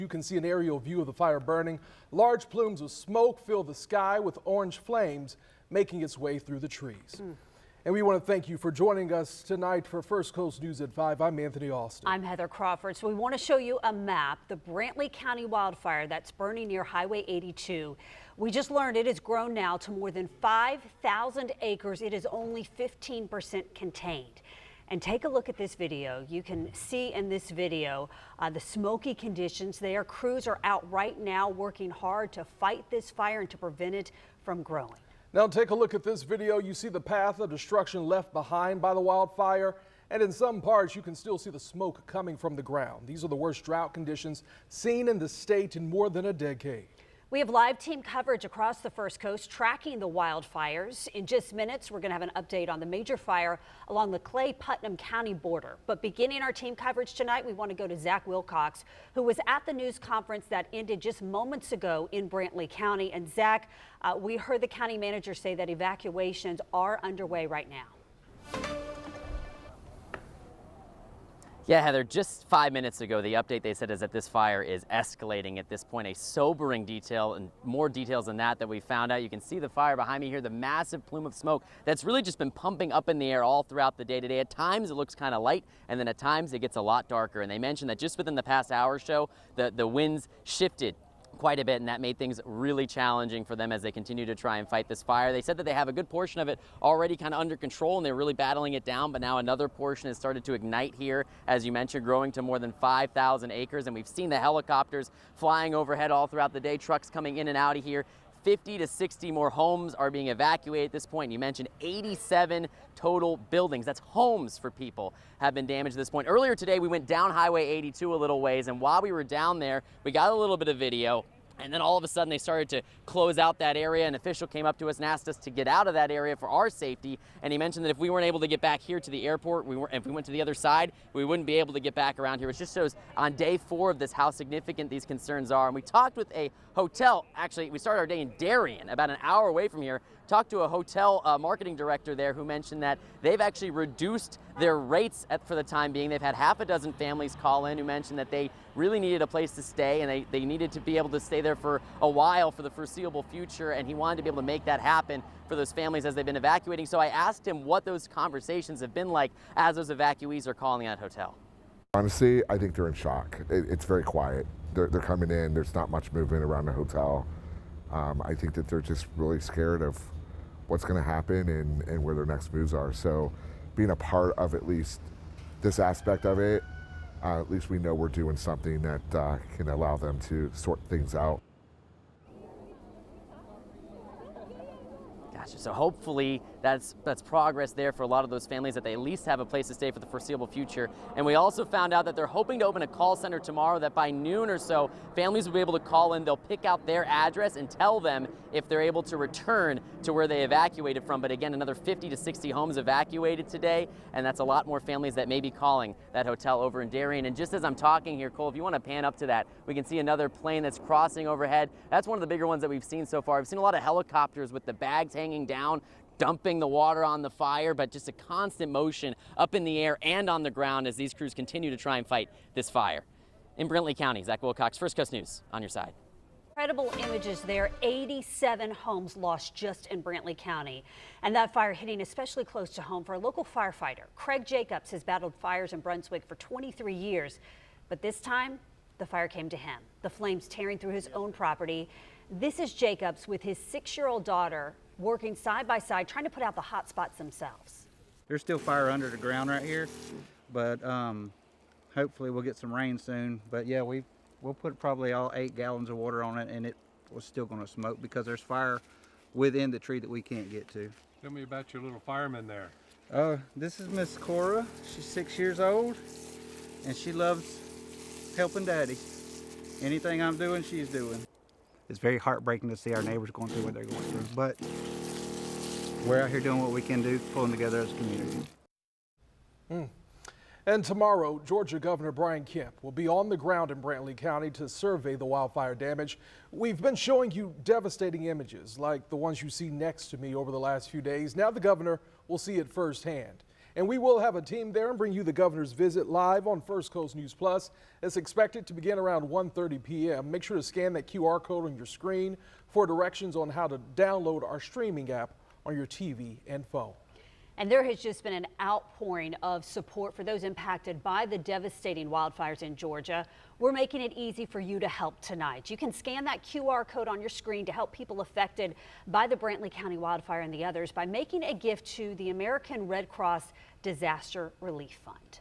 You can see an aerial view of the fire burning. Large plumes of smoke fill the sky with orange flames making its way through the trees. And we want to thank you for joining us tonight for First Coast News at 5. I'm Anthony Austin. I'm Heather Crawford. So we want to show you a map, the Brantley County wildfire that's burning near Highway 82. We just learned it has grown now to more than 5,000 acres. It is only 15% contained. And take a look at this video. You can see in this video the smoky conditions there. Crews are out right now working hard to fight this fire and to prevent it from growing. Now take a look at this video. You see the path of destruction left behind by the wildfire. And in some parts, you can still see the smoke coming from the ground. These are the worst drought conditions seen in the state in more than a decade. We have live team coverage across the First Coast tracking the wildfires. In just minutes, we're going to have an update on the major fire along the Clay-Putnam County border. But beginning our team coverage tonight, we want to go to Zach Wilcox, who was at the news conference that ended just moments ago in Brantley County. And Zach, we heard the county manager say that evacuations are underway right now. Yeah, Heather, just 5 minutes ago, the update they said is that this fire is escalating at this point. A sobering detail and more details than that we found out. You can see the fire behind me here, the massive plume of smoke that's really just been pumping up in the air all throughout the day today. At times it looks kind of light, and then at times it gets a lot darker. And they mentioned that just within the past hour or so, the winds shifted quite a bit, and that made things really challenging for them as they continue to try and fight this fire. They said that they have a good portion of it already kind of under control and they're really battling it down, but now another portion has started to ignite here, as you mentioned, growing to more than 5,000 acres. And we've seen the helicopters flying overhead all throughout the day, trucks coming in and out of here. 50 to 60 more homes are being evacuated at this point. You mentioned 87 total buildings, that's homes for people, have been damaged at this point. Earlier today, we went down Highway 82 a little ways, and while we were down there, we got a little bit of video. And then all of a sudden they started to close out that area. An official came up to us and asked us to get out of that area for our safety. And he mentioned that if we weren't able to get back here to the airport, if we went to the other side, we wouldn't be able to get back around here, which just shows on day 4 of this how significant these concerns are. And we talked with a hotel, actually we started our day in Darien, about an hour away from here, talked to a hotel marketing director there who mentioned that they've actually reduced their rates for the time being. They've had half a dozen families call in who mentioned that they really needed a place to stay, and they needed to be able to stay there for a while for the foreseeable future, and he wanted to be able to make that happen for those families as they've been evacuating. So I asked him what those conversations have been like as those evacuees are calling that hotel. Honestly, I think they're in shock. It's very quiet. They're coming in, there's not much movement around the hotel. I think that they're just really scared of what's going to happen and where their next moves are. So being a part of at least this aspect of it, at least we know we're doing something that can allow them to sort things out. Gotcha. So hopefully that's progress there for a lot of those families, that they at least have a place to stay for the foreseeable future. And we also found out that they're hoping to open a call center tomorrow, that by noon or so, families will be able to call in. They'll pick out their address and tell them if they're able to return to where they evacuated from. But again, another 50 to 60 homes evacuated today, and that's a lot more families that may be calling that hotel over in Darien. And just as I'm talking here, Cole, if you want to pan up to that, we can see another plane that's crossing overhead. That's one of the bigger ones that we've seen so far. We've seen a lot of helicopters with the bags hanging down, dumping the water on the fire, but just a constant motion up in the air and on the ground as these crews continue to try and fight this fire. In Brantley County, Zach Wilcox, First Coast News, on your side. Incredible images there. 87 homes lost just in Brantley County. And that fire hitting especially close to home for a local firefighter. Craig Jacobs has battled fires in Brunswick for 23 years. But this time, the fire came to him. The flames tearing through his own property. This is Jacobs with his 6-year-old daughter working side by side, trying to put out the hot spots themselves. There's still fire under the ground right here, but hopefully we'll get some rain soon. But yeah, we'll put probably all 8 gallons of water on it, and it was still going to smoke because there's fire within the tree that we can't get to. Tell me about your little fireman there. This is Miss Cora. She's 6 years old, and she loves helping Daddy. Anything I'm doing, she's doing. It's very heartbreaking to see our neighbors going through what they're going through, but we're out here doing what we can do, pulling together as a community. And tomorrow, Georgia Governor Brian Kemp will be on the ground in Brantley County to survey the wildfire damage. We've been showing you devastating images like the ones you see next to me over the last few days. Now the governor will see it firsthand. And we will have a team there and bring you the governor's visit live on First Coast News Plus. It's expected to begin around 1:30 p.m. Make sure to scan that QR code on your screen for directions on how to download our streaming app on your TV and phone. And there has just been an outpouring of support for those impacted by the devastating wildfires in Georgia. We're making it easy for you to help tonight. You can scan that QR code on your screen to help people affected by the Brantley County wildfire and the others by making a gift to the American Red Cross Disaster Relief Fund.